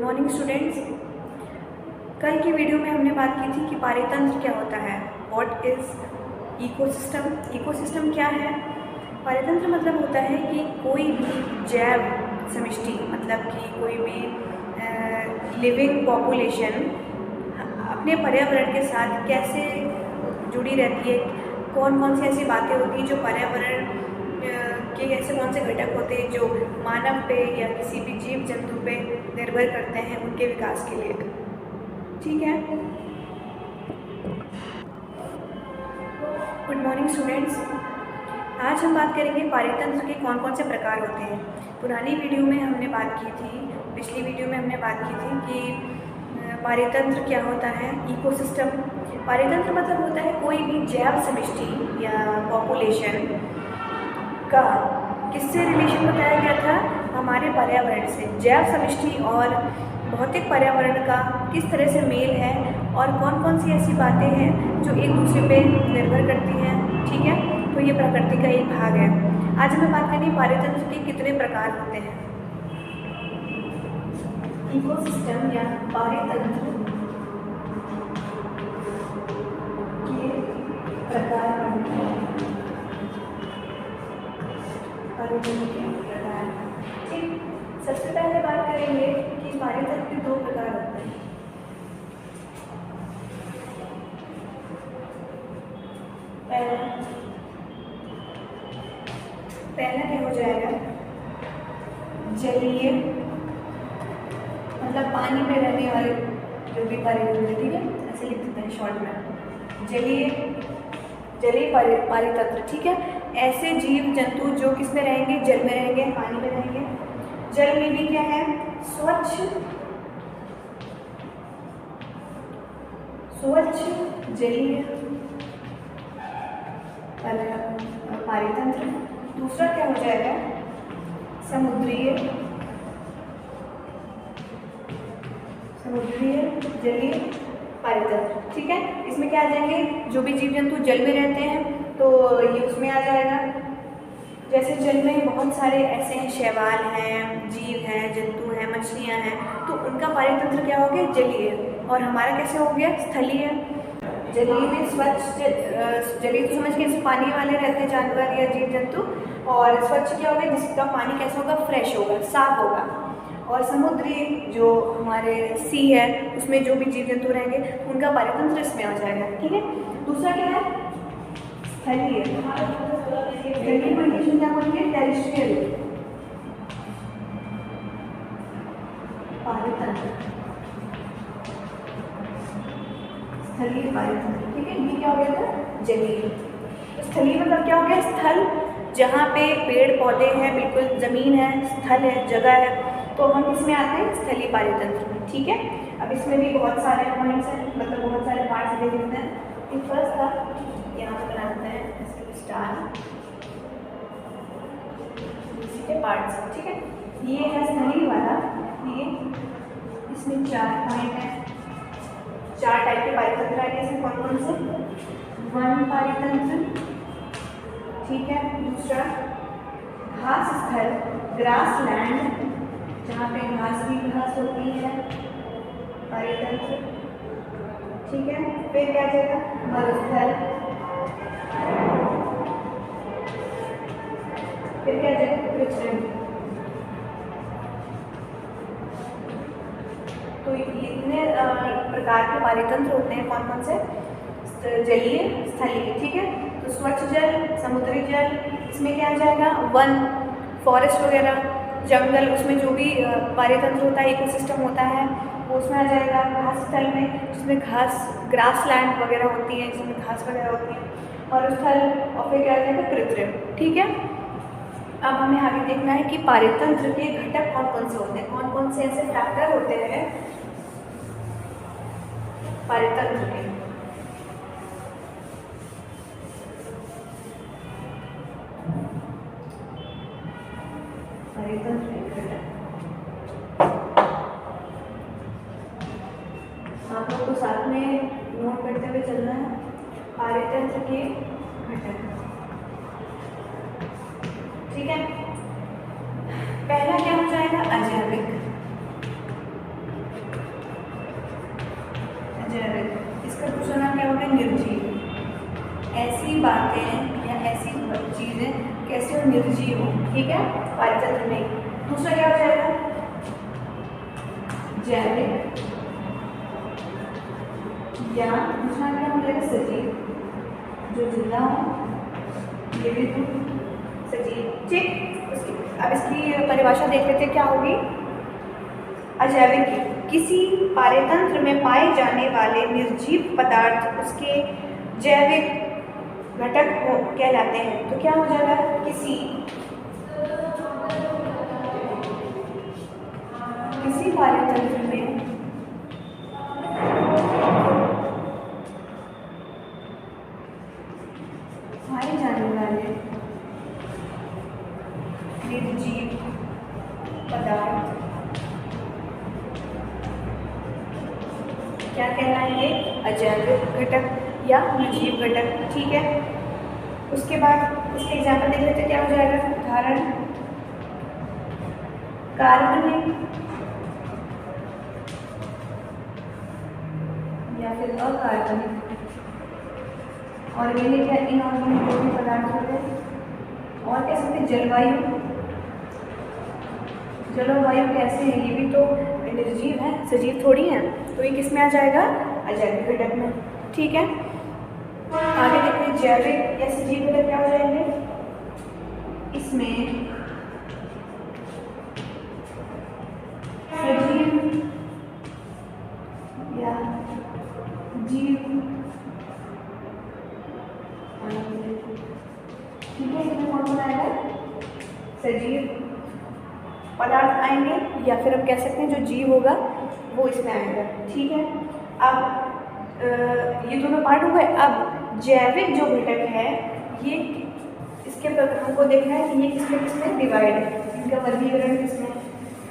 Morning students. कल की video में हमने बात की थी कि पारितंत्र क्या होता है, व्हाट इज़ इकोसिस्टम। इकोसिस्टम क्या है? पारितंत्र मतलब होता है कि कोई भी जैव समष्टि, मतलब कि कोई भी लिविंग पॉपुलेशन अपने पर्यावरण के साथ कैसे जुड़ी रहती है, कौन कौन सी ऐसी बातें होती हैं जो पर्यावरण के ऐसे कौन से घटक होते हैं जो मानव पे या किसी भी जीव जंतु पे निर्भर करते हैं उनके विकास के लिए। ठीक है, गुड मॉर्निंग स्टूडेंट्स। आज हम बात करेंगे पारितंत्र के कौन कौन से प्रकार होते हैं। पुरानी वीडियो में हमने बात की थी, पिछली वीडियो में हमने बात की थी कि पारितंत्र क्या होता है, इकोसिस्टम। पारितंत्र मतलब होता है कोई भी जैव समष्टि या पॉपुलेशन का किससे रिलेशन बताया गया था, हमारे पर्यावरण से। जैव समष्टि और भौतिक पर्यावरण का किस तरह से मेल है और कौन कौन सी ऐसी बातें हैं जो एक दूसरे पे निर्भर करती हैं। ठीक है, तो ये प्रकृति का एक भाग है। आज हमें बात करनी है पारितंत्र के कितने प्रकार होते हैं। इकोसिस्टम या पारितंत्र के प्रकार बनते हैं। ठीक, सबसे पहले बात करेंगे कि पारितंत्र के दो प्रकार होते हैं। पहला क्या हो जाएगा, जलीय, मतलब पानी में रहने वाले जो भी पारितंत्र। ठीक है, ऐसे लिख देते हैं शॉर्ट में, जलीय पारितंत्र। ठीक है, ऐसे जीव जंतु जो किस में रहेंगे, जल में रहेंगे, पानी में रहेंगे। जल में भी क्या है, स्वच्छ जलीय पारितंत्र। दूसरा क्या हो जाएगा, समुद्रीय जलीय पारितंत्र। ठीक है, इसमें क्या आ जाएंगे, जो भी जीव जंतु जल में रहते हैं तो ये उसमें आ जाएगा। जैसे जल में बहुत सारे ऐसे हैं, शैवाल हैं, जीव हैं, जंतु हैं, मछलियां हैं, तो उनका पारितंत्र क्या हो गया, जलीय। और हमारा कैसे हो गया, स्थलीय। जलीय में स्वच्छ, जलीय तो समझ के पानी वाले रहते हैं जानवर या जीव जंतु, और स्वच्छ क्या होगा, जिसका पानी कैसा होगा, फ्रेश होगा, साफ होगा। और समुद्री जो हमारे सी है उसमें जो भी जीव जंतु रहेंगे उनका पारितंत्र इसमें आ जाएगा। ठीक है, दूसरा क्या है, स्थलीय। स्थलीय कंडीशन क्या बोलेंगे, टेरेस्ट्रियल पारितंत्र, स्थलीय पारितंत्र। ठीक है, ये क्या हो गया था, जलीय। स्थलीय मतलब क्या हो गया, स्थल, जहाँ पे पेड़ पौधे हैं, बिल्कुल जमीन है, स्थल है, जगह है, तो हम इसमें आते हैं स्थलीय पारितंत्र में। ठीक है, अब इसमें भी बहुत सारे पॉइंट्स हैं, मतलब बहुत सारे पार्ट्स दे देते हैं। फर्स्ट था, यहाँ पे बनाते हैं इसके स्टार, इसके पार्ट्स। ठीक है, ये है स्थलीय वाला, ये इसमें 4 पॉइंट है, 4 टाइप के पारितंत्र आए। इसमें कौन कौन से, वन पारितंत्र। ठीक है, दूसरा घास स्थल, ग्रास लैंड, जहाँ पे घास होती है, पारितंत्र। ठीक है, फिर क्या जाएगा, मरुस्थल, फिर क्या जाएगा, कृत्रिम। तो इतने प्रकार के पारितंत्र होते हैं, कौन कौन से, जलीय, स्थलीय। ठीक है, तो स्वच्छ जल, समुद्री जल, इसमें क्या आ जाएगा, वन, फॉरेस्ट वगैरह, जंगल, उसमें जो भी पारितंत्र होता है, इकोसिस्टम होता है, वो उसमें आ जाएगा। घास स्थल में जिसमें घास, ग्रास लैंड वगैरह होती है, जिसमें घास वगैरह होती है, और स्थल, और फिर क्या आ जाएगा, कृत्रिम। ठीक है, अब हमें आगे देखना है कि पारितंत्र के घटक कौन कौन से होते हैं, कौन कौन से ऐसे फैक्टर होते हैं पारितंत्र के। आप लोग को साथ में नोट करते हुए चलना है, पारितंत्र के घटक। ठीक है, पहला क्या हो जाएगा, अजैविक। इसका दूसरा नाम क्या होगा? निर्जीव। ऐसी बातें या ऐसी चीज़ें कैसे हो? निर्जीव हो, ठीक है, पारितंत्र में। दूसरा क्या हो जाएगा? जैविक, या दूसरा क्या हो जाएगा? सजीव, जो जिंदा हो, ये भी तो सजीव, ठीक। अब इसकी परिभाषा देख लेते क्या होगी। अजैविक, किसी पारेतंत्र में पाए जाने वाले निर्जीव पदार्थ उसके जैविक घटक हो कहलाते हैं। तो क्या हो जाएगा? किसी पारेतंत्र में पाए जाने वाले निर्जीव पदार्थ क्या कहलाएंगे? अजैविक घटक या निर्जीव घटक, ठीक है। उसके बाद इसके एग्जाम्पल देख लेते क्या हो जाएगा। उदाहरण, कार्बनिक या फिर अकार्बनिक, ऑर्गेनिक या इनऑर्गेनिक जो भी पदार्थ होते हैं। और क्या सकते? जलवायु, जलवायु कैसे है? ये भी तो निर्जीव है, सजीव थोड़ी है, तो ये किस में आ जाएगा? अजैविक घटक में, ठीक है। आगे देखते हैं जैविक या सजीव घटक क्या हो जाएंगे। इसमें सजीव या जीव, ठीक है, इसमें कौन कौन आएगा? सजीव पदार्थ आएंगे, या फिर हम कह सकते हैं जो जीव होगा वो इसमें आएगा, ठीक है। अब ये दोनों पार्ट हो गए। अब जैविक जो घटक है ये इसके हमको देखना है कि ये किसमें डिवाइड है, इनका वर्गीकरण किसमें।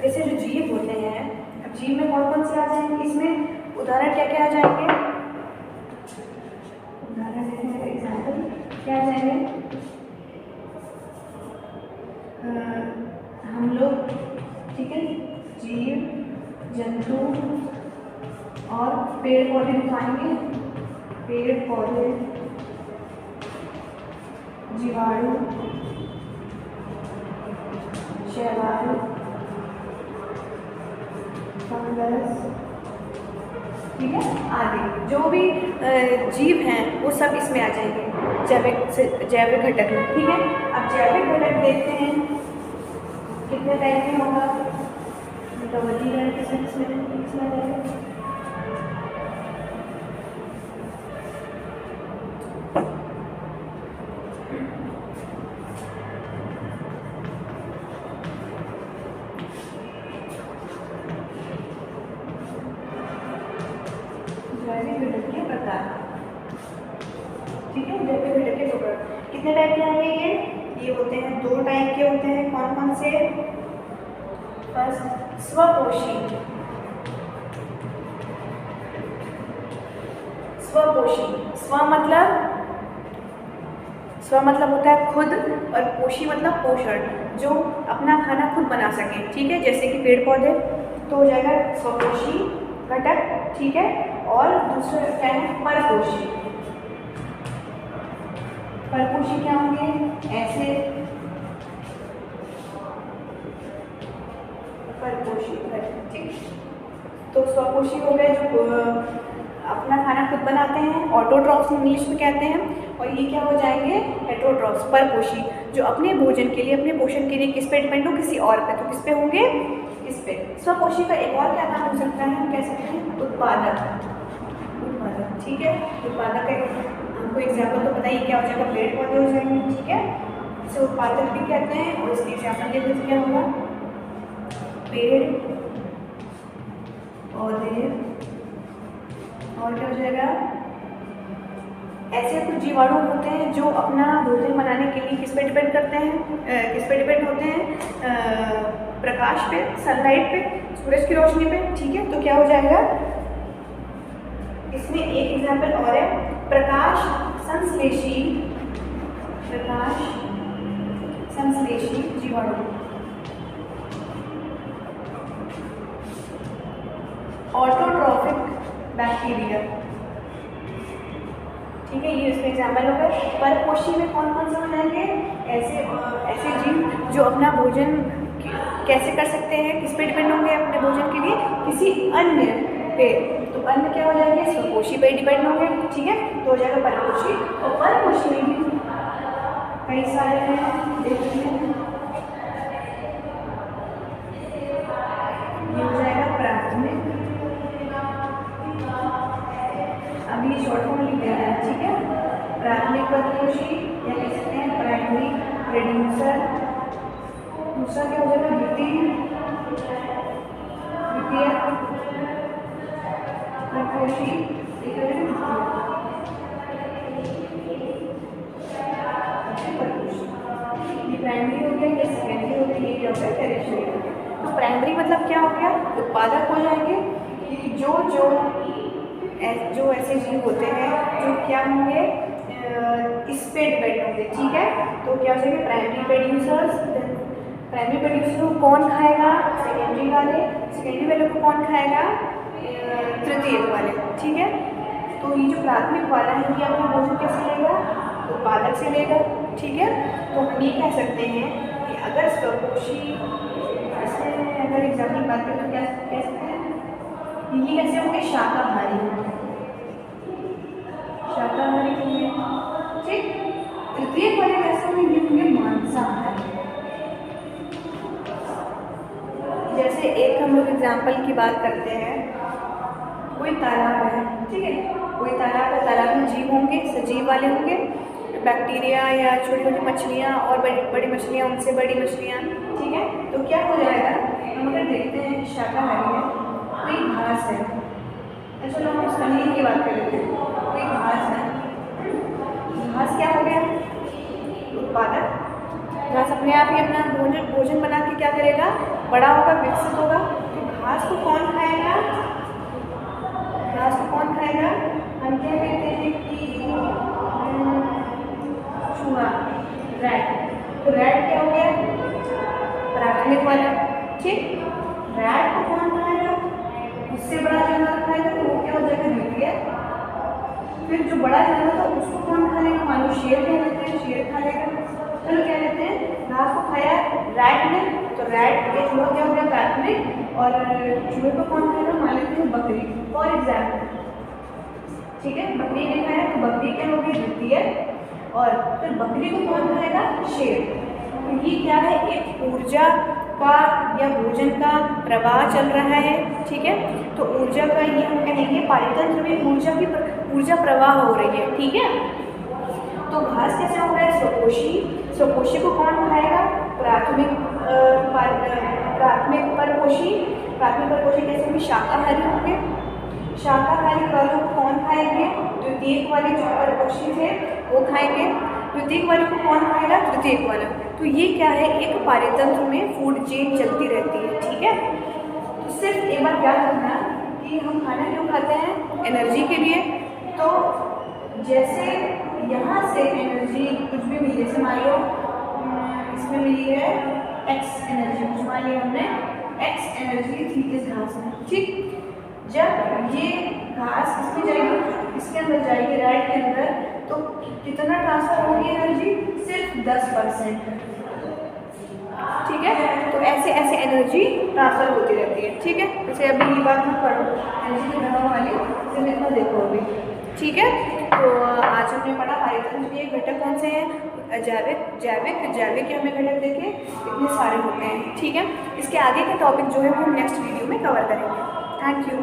जैसे जो जीव होते हैं, अब जीव में कौन कौन से आ जाएंगे? इसमें उदाहरण क्या क्या आ जाएंगे? उदाहरण देने का एग्जाम्पल क्या आ जाएंगे? हम लोग, ठीक है, जीव, जंतु और पेड़ पौधे दिखाएंगे। पेड़ पौधे, जीवाणु, शैवाल, फंगस, ठीक है, आदि जो भी जीव हैं वो सब इसमें आ जाएंगे जैविक घटक में, ठीक है। अब जैविक घटक देखते हैं कितने टाइप में होगा। उनका वर्गीकरण किसमें जाएगा? जैविक घटक के प्रकार, ठीक है, जैविक घटक के प्रकार कितने टाइप के आएंगे? ये होते हैं 2 टाइप के होते हैं। कौन कौन से? फर्स्ट, स्वपोषी। स्वपोषी, स्व मतलब होता है खुद, और पोषी मतलब पोषण, जो अपना खाना खुद बना सके, ठीक है, जैसे कि पेड़ पौधे, तो हो जाएगा स्वपोषी घटक, ठीक है। और दूसरा क्या है? परपोषी। परपोषी क्या होंगे? ऐसे परपोषी, ठीक। तो स्वपोषी हो गए जो अपना खाना खुद बनाते हैं, ऑटोट्रॉफ्स इंग्लिश में कहते हैं। और ये क्या हो जाएंगे? हेटरोट्रॉफ्स, परपोषी, जो अपने भोजन के लिए, अपने पोषण के लिए किस पे डिपेंड हो? किसी और पे। तो किस पे होंगे? इस पे। स्वपोषी का एक और क्या नाम हो सकता है? हम कह सकते हैं उत्पादक, ठीक है। उत्पादक का हमको एग्जाम्पल तो पता ही क्या हो जाएगा? पेड़ पौधे हो जाएंगे, ठीक है, इसे उत्पादक भी कहते हैं। और इसके एग्जाम्पल देखो तो क्या होगा? पेड़ पौधे, और क्या हो जाएगा? ऐसे कुछ जीवाणु होते हैं जो अपना भोजन बनाने के लिए किस पे डिपेंड करते हैं? किस पे डिपेंड होते हैं? प्रकाश पे, सनलाइट पे, सूरज की रोशनी पे, ठीक है। तो क्या हो जाएगा? इसमें एक एग्जाम्पल और है, प्रकाश संश्लेषी, प्रकाश संश्लेषी जीवाणु। ऑटोट्रॉफिक बैक्टीरिया, ठीक है, ये उसके एग्जाम्पल हो गए। परपोषी में कौन कौन से हो जाएंगे? ऐसे जीव जो अपना भोजन कैसे कर सकते हैं, किस पे डिपेंड होंगे अपने भोजन के लिए? किसी अन्य पे। तो अन्य क्या हो जाएंगे? स्वपोषी पे डिपेंड होंगे। ठीक है, तो हो जाएगा परपोषी। और परपोषी में भी कई सारे हैं, देखते हैं। ये हो जाएगा प्राथमिक, अभी शॉर्ट फॉर्म लिख देना है। ठीक है, प्राथमिक परपोषी या कह सकते हैं प्राइमरी प्रोड्यूसर। दूसरा क्या हो जाएगा? द्वितीय परपोषी। ये प्राइमरी हो गया, ये सेकेंडरी हो गया, ये क्या हो गया? टेरिशरी हो गया। तो प्राइमरी मतलब क्या हो गया? उत्पादक हो जाएंगे, जो ऐसे जीव होते हैं जो क्या होंगे? इस पे डिपेंड होंगे। ठीक है, तो क्या हो जाएंगे? Primary producers. प्राइमरी प्रोड्यूसर को कौन खाएगा? सेकेंडरी वाले। सेकेंडरी वाले को कौन खाएगा? तृतीयक वाले। ठीक है, तो ये जो प्राथमिक वाला है ये अपना भोजन कैसे लेगा? उत्पादक से लेगा। ठीक है, तो हम ये कह सकते हैं कि अगर स्वपोषी, इसमें अगर एग्जाम्पल बात करें तो क्या कह सकते हैं? ये कैसे होंगे? शाकाहारी। शाकाहारी होंगे। ठीक, तृतीयक वाले कैसे होंगे? ये होंगे मांसाहारी। जैसे एक हम लोग एग्जाम्पल की बात करते हैं, कोई तालाब है। ठीक है, कोई तालाब है, तालाब में जीव होंगे, सजीव वाले होंगे, बैक्टीरिया या छोटी छोटी मछलियाँ और बड़ी बड़ी मछलियाँ, उनसे बड़ी मछलियाँ। ठीक है, तो क्या हो जाएगा? हम अगर देखते हैं शाकाहारी में कोई घास है, चलो हम उस पनीर की बात कर लेते हैं। कोई घास है, घास क्या हो गया? उत्पादक। घास अपने आप ही अपना भोजन बना के क्या करेगा? बड़ा होगा, विकसित होगा। तो घास को कौन खाएगा? घास को कौन खाएगा? हम क्या कहते हैं कि चूहा, रैट। तो रैट क्या हो गया? प्राथमिक वाला। ठीक, रैट को कौन खाएगा? उससे बड़ा जानवर खाएगा, तो वो क्या हो जाएगा? द्वितीय। फिर जो बड़ा जानवर था उसको कौन खा लेगा? मान लो शेर क्या लेते हैं? शेर खा लेगा। चलो क्या लेते हैं? घास को खाया रैट ने, तो रैट के चूहा क्या हो गया? प्राथमिक। और चूहे को कौन खाएगा? मान लेते हैं बकरी फॉर एग्जाम्पल। ठीक है, बकरी ने खाया तो बकरी क्या होगी? द्वितीय। और फिर बकरी को कौन खाएगा? शेर। तो ये क्या है? एक ऊर्जा का या भोजन का प्रवाह चल रहा है। ठीक है, तो ऊर्जा का ये हम कहेंगे पारितंत्र में ऊर्जा प्रवाह हो रही है। ठीक है, तो घास कैसे हो गया? स्वपोषी। स्वपोषी को कौन खाएगा? प्राथमिक परपोषी। प्राथमिक परपोषी कैसे होंगे? शाकाहारी होंगे। शाकाहारी वालों को कौन खाएंगे? द्वितीयक वाले जो परपोषी थे वो खाएंगे। द्वितीयक वालों को कौन खाएगा? तृतीयक वाला। तो ये क्या है? एक पारितंत्र में फूड चेन चलती रहती है। ठीक है, तो सिर्फ एक बार क्या करना कि हम खाना क्यों खाते हैं? एनर्जी के लिए। तो जैसे यहाँ से एनर्जी कुछ भी मिली, जैसे मान लो इसमें मिली है एक्स एनर्जी, कुछ मान लिया हमने एक्स एनर्जी थी इस घास में। ठीक, जब ये घास इसमें जाएगी, इसके अंदर जाएगी, रैट के अंदर, तो कितना ट्रांसफर होगी एनर्जी? सिर्फ 10%। ठीक है, तो ऐसे ऐसे एनर्जी ट्रांसफर होती रहती है। ठीक है, जैसे अभी ये बात मत पढ़ो एनर्जी की घटना वाली, सिर्फ इतना देखो अभी। ठीक है, तो आज हमने पढ़ा पारितंत्र के घटक कौन से हैं? जैविक के हमें घटक देखे इतने सारे होते हैं। ठीक है, इसके आगे के टॉपिक जो है वो हम नेक्स्ट वीडियो में कवर करेंगे। Thank you.